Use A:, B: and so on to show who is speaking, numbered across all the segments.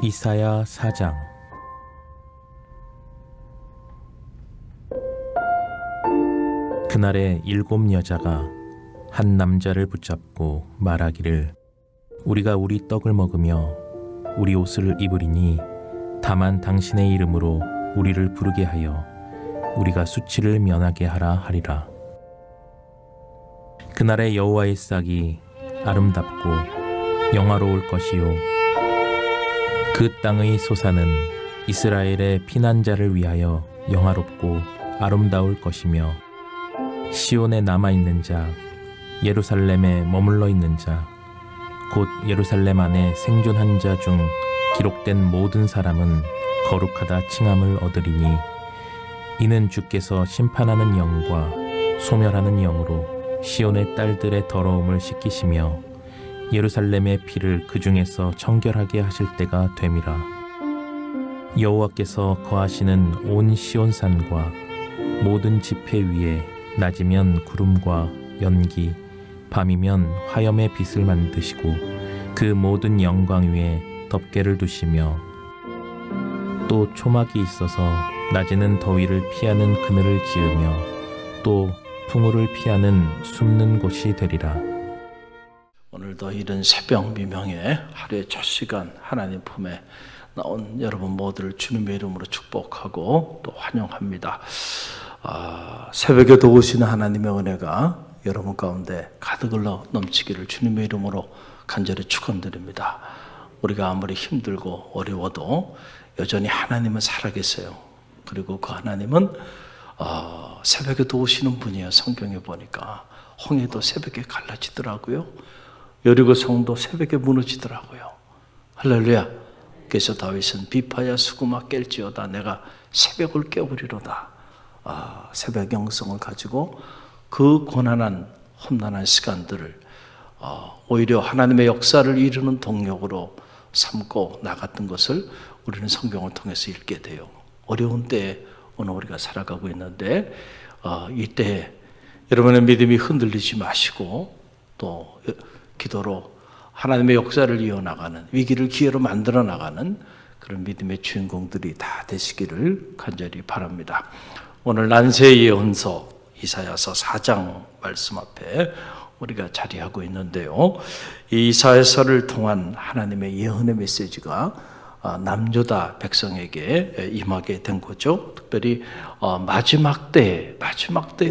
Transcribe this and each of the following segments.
A: 이사야 4장. 그날에 7 여자가 한 남자를 붙잡고 말하기를, 우리가 우리 떡을 먹으며 우리 옷을 입으리니 다만 당신의 이름으로 우리를 부르게 하여 우리가 수치를 면하게 하라 하리라. 그날에 여호와의 싹이 아름답고 영화로울 것이요, 그 땅의 소사는 이스라엘의 피난자를 위하여 영화롭고 아름다울 것이며, 시온에 남아있는 자, 예루살렘에 머물러 있는 자, 곧 예루살렘 안에 생존한 자 중 기록된 모든 사람은 거룩하다 칭함을 얻으리니, 이는 주께서 심판하는 영과 소멸하는 영으로 시온의 딸들의 더러움을 씻기시며 예루살렘의 피를 그 중에서 청결하게 하실 때가 됨이라. 여호와께서 거하시는 온 시온산과 모든 지폐 위에 낮이면 구름과 연기, 밤이면 화염의 빛을 만드시고 그 모든 영광 위에 덮개를 두시며, 또 초막이 있어서 낮에는 더위를 피하는 그늘을 지으며 또 풍우를 피하는 숨는 곳이 되리라.
B: 오늘도 이른 새벽 미명에 하루의 첫 시간 하나님 품에 나온 여러분 모두를 주님의 이름으로 축복하고 또 환영합니다. 새벽에 도우시는 하나님의 은혜가 여러분 가운데 가득 흘러 넘치기를 주님의 이름으로 간절히 축원드립니다. 우리가 아무리 힘들고 어려워도 여전히 하나님은 살아계세요. 그리고 그 하나님은 새벽에 도우시는 분이에요. 성경에 보니까 홍해도 새벽에 갈라지더라고요. 여리고 성도 새벽에 무너지더라고요. 할렐루야. 그래서 다윗은 비파야 수구마 깰지어다 내가 새벽을 깨우리로다. 새벽 영성을 가지고 그 고난한 험난한 시간들을 오히려 하나님의 역사를 이루는 동력으로 삼고 나갔던 것을 우리는 성경을 통해서 읽게 돼요. 어려운 때에 오늘 우리가 살아가고 있는데, 이때 여러분의 믿음이 흔들리지 마시고 또 기도로 하나님의 역사를 이어나가는, 위기를 기회로 만들어 나가는 그런 믿음의 주인공들이 다 되시기를 간절히 바랍니다. 오늘 난세 예언서 이사야서 4장 말씀 앞에 우리가 자리하고 있는데요, 이 이사야서를 통한 하나님의 예언의 메시지가 남유다 백성에게 임하게 된 거죠. 특별히 마지막 때에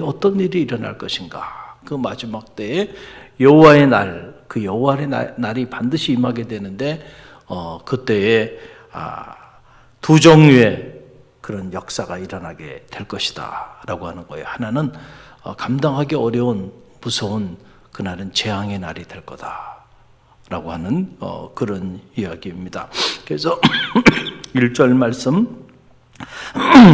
B: 어떤 일이 일어날 것인가, 그 마지막 때에 여호와의 날, 그 여호와의 날이 반드시 임하게 되는데, 그때에 두 종류의 그런 역사가 일어나게 될 것이다 라고 하는 거예요. 하나는 감당하기 어려운 무서운 그날은 재앙의 날이 될 거다 라고 하는 그런 이야기입니다. 그래서 1절 말씀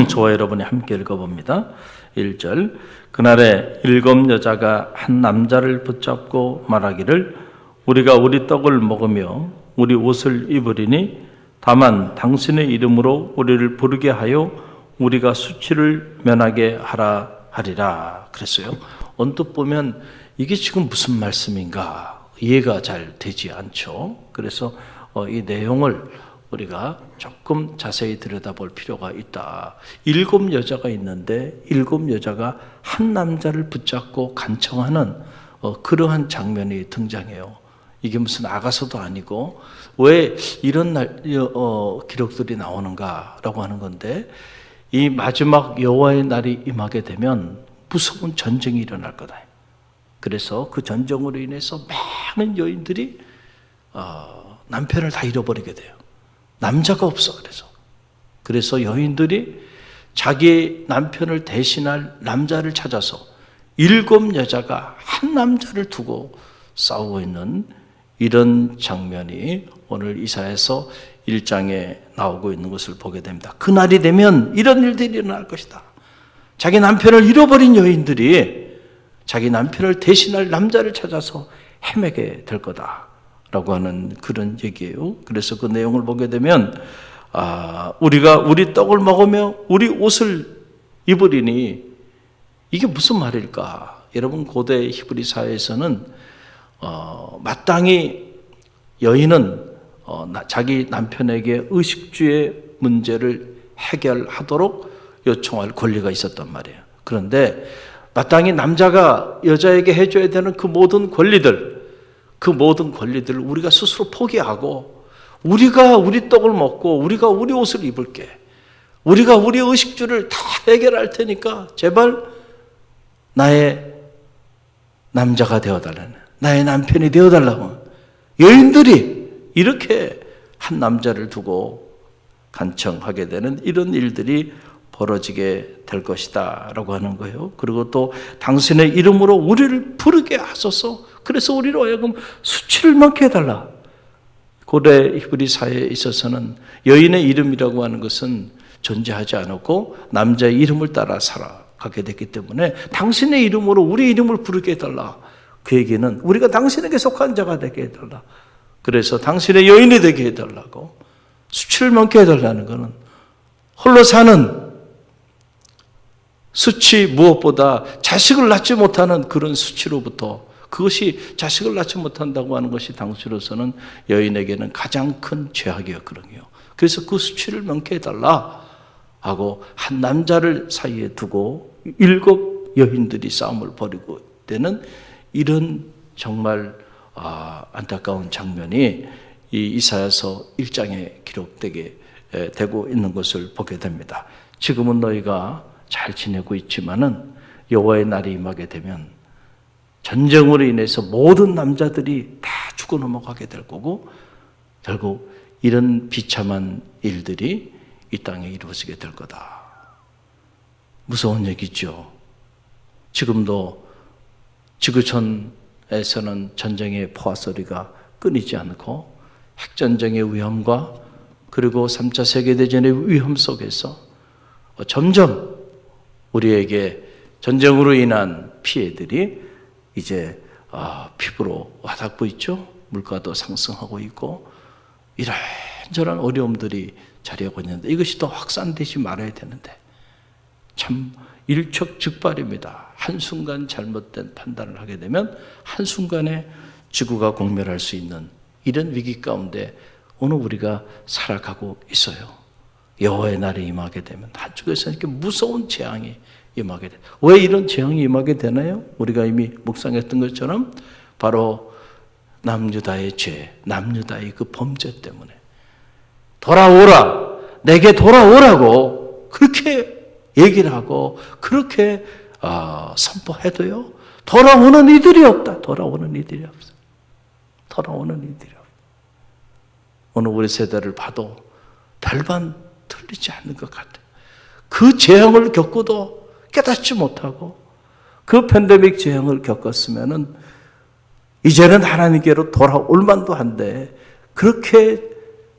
B: 저와 여러분이 함께 읽어봅니다. 1절, 그날에 7 여자가 한 남자를 붙잡고 말하기를, 우리가 우리 떡을 먹으며 우리 옷을 입으리니 다만 당신의 이름으로 우리를 부르게 하여 우리가 수치를 면하게 하라 하리라 그랬어요. 언뜻 보면 이게 지금 무슨 말씀인가 이해가 잘 되지 않죠. 그래서 이 내용을 우리가 조금 자세히 들여다볼 필요가 있다. 7 여자가 있는데 7 여자가 한 남자를 붙잡고 간청하는 그러한 장면이 등장해요. 이게 무슨 아가서도 아니고 왜 이런 기록들이 나오는가라고 하는 건데, 이 마지막 여호와의 날이 임하게 되면 무서운 전쟁이 일어날 거다. 그래서 그 전쟁으로 인해서 많은 여인들이 남편을 다 잃어버리게 돼요. 남자가 없어. 그래서 여인들이 자기 남편을 대신할 남자를 찾아서 7 여자가 한 남자를 두고 싸우고 있는 이런 장면이 오늘 이사야서 1장에 나오고 있는 것을 보게 됩니다. 그날이 되면 이런 일들이 일어날 것이다. 자기 남편을 잃어버린 여인들이 자기 남편을 대신할 남자를 찾아서 헤매게 될 거다라고 하는 그런 얘기예요. 그래서 그 내용을 보게 되면 우리가 우리 떡을 먹으며 우리 옷을 입으리니, 이게 무슨 말일까? 여러분, 고대 히브리 사회에서는 마땅히 여인은 자기 남편에게 의식주의 문제를 해결하도록 요청할 권리가 있었단 말이에요. 그런데 마땅히 남자가 여자에게 해줘야 되는 그 모든 권리들을 우리가 스스로 포기하고, 우리가 우리 떡을 먹고 우리가 우리 옷을 입을게, 우리가 우리 의식주를 다 해결할 테니까 제발 나의 남자가 되어달라는, 나의 남편이 되어달라고 여인들이 이렇게 한 남자를 두고 간청하게 되는 이런 일들이 벌어지게 될 것이다 라고 하는 거예요. 그리고 또 당신의 이름으로 우리를 부르게 하소서. 그래서 우리로 하여금 수치를 많게 해달라. 고대 히브리 사회에 있어서는 여인의 이름이라고 하는 것은 존재하지 않았고 남자의 이름을 따라 살아가게 됐기 때문에 당신의 이름으로 우리 이름을 부르게 해달라. 그 얘기는 우리가 당신에게 속한 자가 되게 해달라. 그래서 당신의 여인이 되게 해달라고, 수치를 많게 해달라는 것은 홀로 사는 수치, 무엇보다 자식을 낳지 못하는 그런 수치로부터, 그것이 자식을 낳지 못한다고 하는 것이 당시로서는 여인에게는 가장 큰 죄악이었거든요. 그래서 그 수치를 면케 해달라 하고 한 남자를 사이에 두고 7 여인들이 싸움을 벌이고 되는 이런 정말 안타까운 장면이 이 이사야서 1장에 기록되게 되고 있는 것을 보게 됩니다. 지금은 너희가 잘 지내고 있지만은 여호와의 날이 임하게 되면 전쟁으로 인해서 모든 남자들이 다 죽어 넘어가게 될 거고, 결국 이런 비참한 일들이 이 땅에 이루어지게 될 거다. 무서운 얘기죠. 지금도 지구촌에서는 전쟁의 포화 소리가 끊이지 않고 핵전쟁의 위험과 그리고 3차 세계대전의 위험 속에서 점점 우리에게 전쟁으로 인한 피해들이 이제 피부로 와닿고 있죠. 물가도 상승하고 있고 이런저런 어려움들이 자리하고 있는데 이것이 더 확산되지 말아야 되는데 참 일촉즉발입니다. 한순간 잘못된 판단을 하게 되면 한순간에 지구가 공멸할 수 있는 이런 위기 가운데 오늘 우리가 살아가고 있어요. 여호와의 날이 임하게 되면 한쪽에서 이렇게 무서운 재앙이 임하게 돼요. 왜 이런 재앙이 임하게 되나요? 우리가 이미 묵상했던 것처럼 바로 남유다의 죄, 남유다의 그 범죄 때문에 돌아오라, 내게 돌아오라고 그렇게 얘기를 하고 그렇게 선포해도요, 돌아오는 이들이 없다. 돌아오는 이들이 없어. 돌아오는 이들이 없다. 오늘 우리 세대를 봐도 별반 틀리지 않는 것 같아요. 그 재앙을 겪고도 깨닫지 못하고 그 팬데믹 재앙을 겪었으면은 이제는 하나님께로 돌아올 만도 한데 그렇게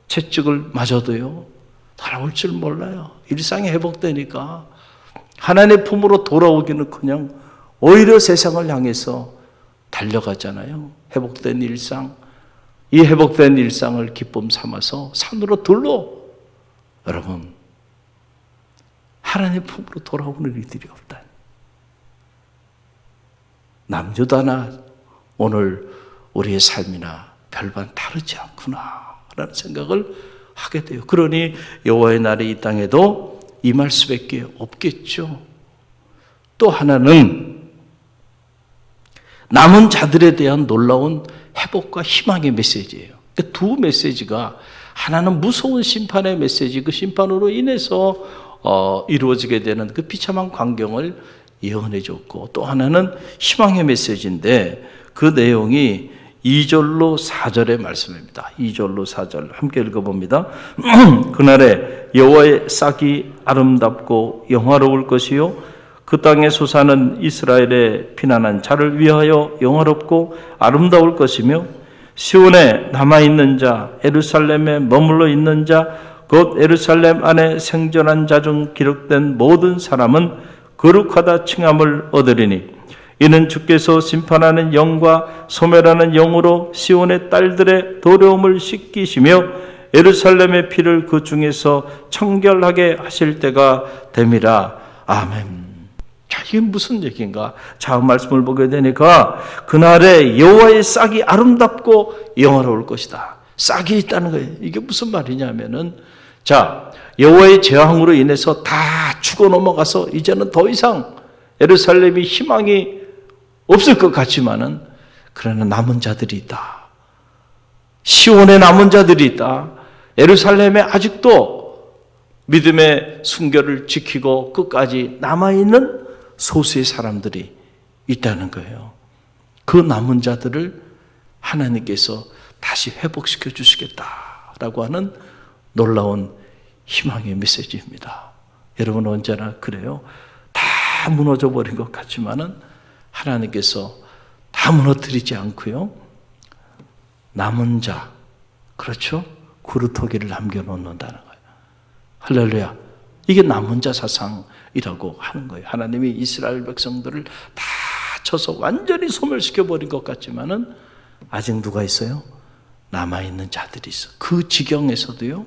B: 채찍을 맞아도요 돌아올 줄 몰라요. 일상이 회복되니까 하나님의 품으로 돌아오기는 오히려 세상을 향해서 달려가잖아요. 회복된 일상, 이 회복된 일상을 기쁨 삼아서 산으로 들러 여러분 하나님의 품으로 돌아오는 이들이 없다. 남유다나 오늘 우리의 삶이나 별반 다르지 않구나 라는 생각을 하게 돼요. 그러니 여호와의 날이 이 땅에도 임할 수밖에 없겠죠. 또 하나는 남은 자들에 대한 놀라운 회복과 희망의 메시지예요. 두 메시지가, 하나는 무서운 심판의 메시지, 그 심판으로 인해서 이루어지게 되는 그 비참한 광경을 예언해 줬고, 또 하나는 희망의 메시지인데 그 내용이 2절로 4절의 말씀입니다. 2절로 4절 함께 읽어봅니다. 그날에 여호와의 싹이 아름답고 영화로울 것이요 그 땅에 솟아는 이스라엘의 피난한 자를 위하여 영화롭고 아름다울 것이며 시온에 남아있는 자, 예루살렘에 머물러 있는 자, 곧 예루살렘 안에 생존한 자 중 기록된 모든 사람은 거룩하다 칭함을 얻으리니 이는 주께서 심판하는 영과 소멸하는 영으로 시온의 딸들의 도려움을 씻기시며 예루살렘의 피를 그 중에서 청결하게 하실 때가 됨이라. 아멘. 자, 이게 무슨 얘기인가? 다음 말씀을 보게 되니까 그날에 여호와의 싹이 아름답고 영화로울 것이다. 싹이 있다는 거예요. 이게 무슨 말이냐면은, 자, 여호와의 재앙으로 인해서 다 죽어 넘어가서 이제는 더 이상 예루살렘이 희망이 없을 것 같지만은, 그러나 남은 자들이 있다. 시온에 남은 자들이 있다. 예루살렘에 아직도 믿음의 순결을 지키고 끝까지 남아있는 소수의 사람들이 있다는 거예요. 그 남은 자들을 하나님께서 다시 회복시켜 주시겠다라고 하는 놀라운 희망의 메시지입니다. 여러분 언제나 그래요. 다 무너져 버린 것 같지만은 하나님께서 다 무너뜨리지 않고요. 남은 자, 그렇죠? 구루터기를 남겨놓는다는 거예요. 할렐루야. 이게 남은 자 사상이라고 하는 거예요. 하나님이 이스라엘 백성들을 다 쳐서 완전히 소멸시켜버린 것 같지만은 아직 누가 있어요? 남아있는 자들이 있어. 그 지경에서도요,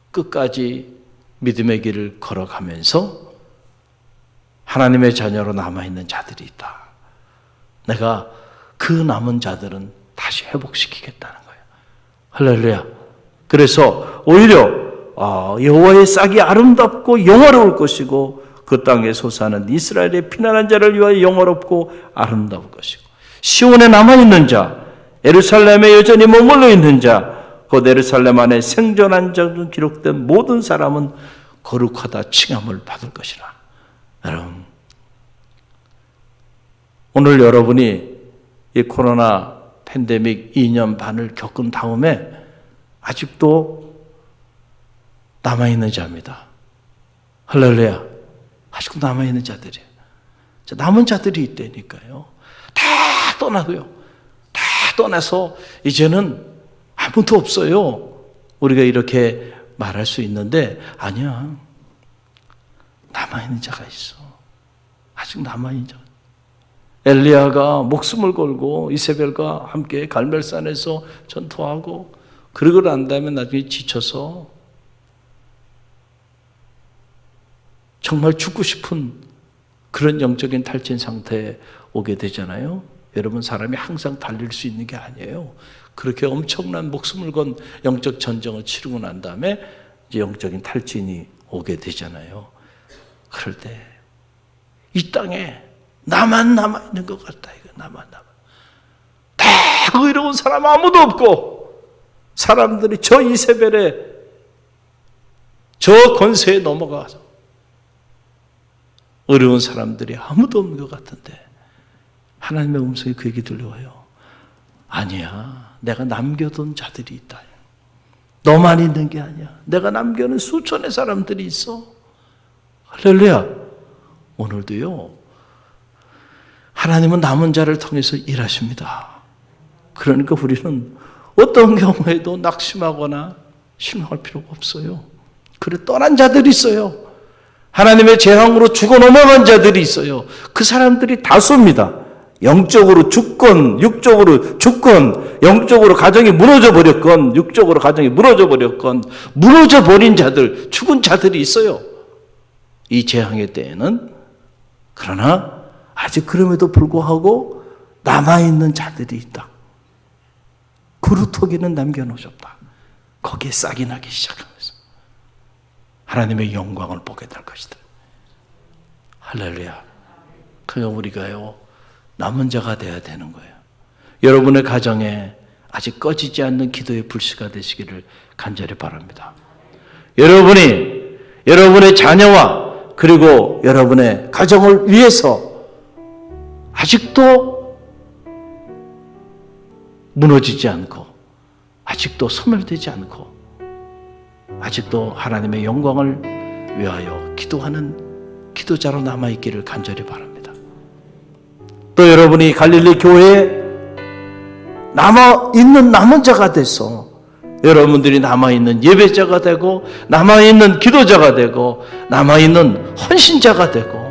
B: 끝까지 믿음의 길을 걸어가면서 하나님의 자녀로 남아있는 자들이 있다. 내가 그 남은 자들은 다시 회복시키겠다는 거예요. 할렐루야. 그래서 오히려 여호와의 싹이 아름답고 영화로울 것이고 그 땅에 솟아는 이스라엘의 피난한 자를 위하여 영화롭고 아름다울 것이고 시온에 남아있는 자, 예루살렘에 여전히 머물러 있는 자, 곧 예루살렘 안에 생존한 자 중 기록된 모든 사람은 거룩하다 칭함을 받을 것이라. 여러분, 오늘 여러분이 이 코로나 팬데믹 2년 반을 겪은 다음에 아직도 남아있는 자입니다. 할렐루야. 아직도 남아있는 자들이에요. 남은 자들이 있다니까요. 다 떠나고요. 다 떠나서 이제는 아무도 없어요. 우리가 이렇게 말할 수 있는데 아니야. 남아있는 자가 있어. 아직 남아있는 자. 엘리야가 목숨을 걸고 이세벨과 함께 갈멜산에서 전투하고 그러고 난 다음에 나중에 지쳐서 정말 죽고 싶은 그런 영적인 탈진 상태에 오게 되잖아요. 여러분, 사람이 항상 달릴 수 있는 게 아니에요. 그렇게 엄청난 목숨을 건 영적 전쟁을 치르고 난 다음에 이제 영적인 탈진이 오게 되잖아요. 그럴 때 이 땅에 나만 남아있는 것 같다. 이거 나만. 다 의로운 사람 아무도 없고 사람들이 저 이세벨의 저 권세에 넘어가서 어려운 사람들이 아무도 없는 것 같은데 하나님의 음성이 그에게 들려와요. 아니야. 내가 남겨둔 자들이 있다. 너만 있는 게 아니야. 내가 남겨놓은 수천의 사람들이 있어. 할렐루야. 오늘도요. 하나님은 남은 자를 통해서 일하십니다. 그러니까 우리는 어떤 경우에도 낙심하거나 실망할 필요가 없어요. 그래, 떠난 자들이 있어요. 하나님의 재앙으로 죽어 넘어간 자들이 있어요. 그 사람들이 다수입니다. 영적으로 죽건 육적으로 죽건 영적으로 가정이 무너져 버렸건 육적으로 가정이 무너져 버렸건 무너져 버린 자들, 죽은 자들이 있어요. 이 재앙의 때에는. 그러나 아직 그럼에도 불구하고 남아있는 자들이 있다. 구루터기는 남겨놓으셨다. 거기에 싹이 나기 시작하면서 하나님의 영광을 보게 될 것이다. 할렐루야. 그러니까 우리가요, 남은 자가 돼야 되는 거예요. 여러분의 가정에 아직 꺼지지 않는 기도의 불씨가 되시기를 간절히 바랍니다. 여러분의 자녀와 그리고 여러분의 가정을 위해서 아직도 무너지지 않고 아직도 소멸되지 않고 아직도 하나님의 영광을 위하여 기도하는 기도자로 남아있기를 간절히 바랍니다. 또 여러분이 갈릴리 교회에 남아있는 남은 자가 돼서 여러분들이 남아있는 예배자가 되고 남아있는 기도자가 되고 남아있는 헌신자가 되고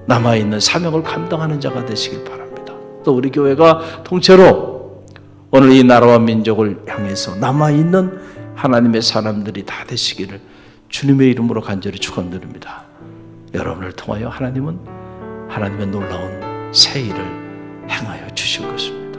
B: 남아있는 사명을 감당하는 자가 되시길 바랍니다. 또 우리 교회가 통째로 오늘 이 나라와 민족을 향해서 남아있는 하나님의 사람들이 다 되시기를 주님의 이름으로 간절히 축원드립니다. 여러분을 통하여 하나님은 하나님의 놀라운 새 일을 행하여 주실 것입니다.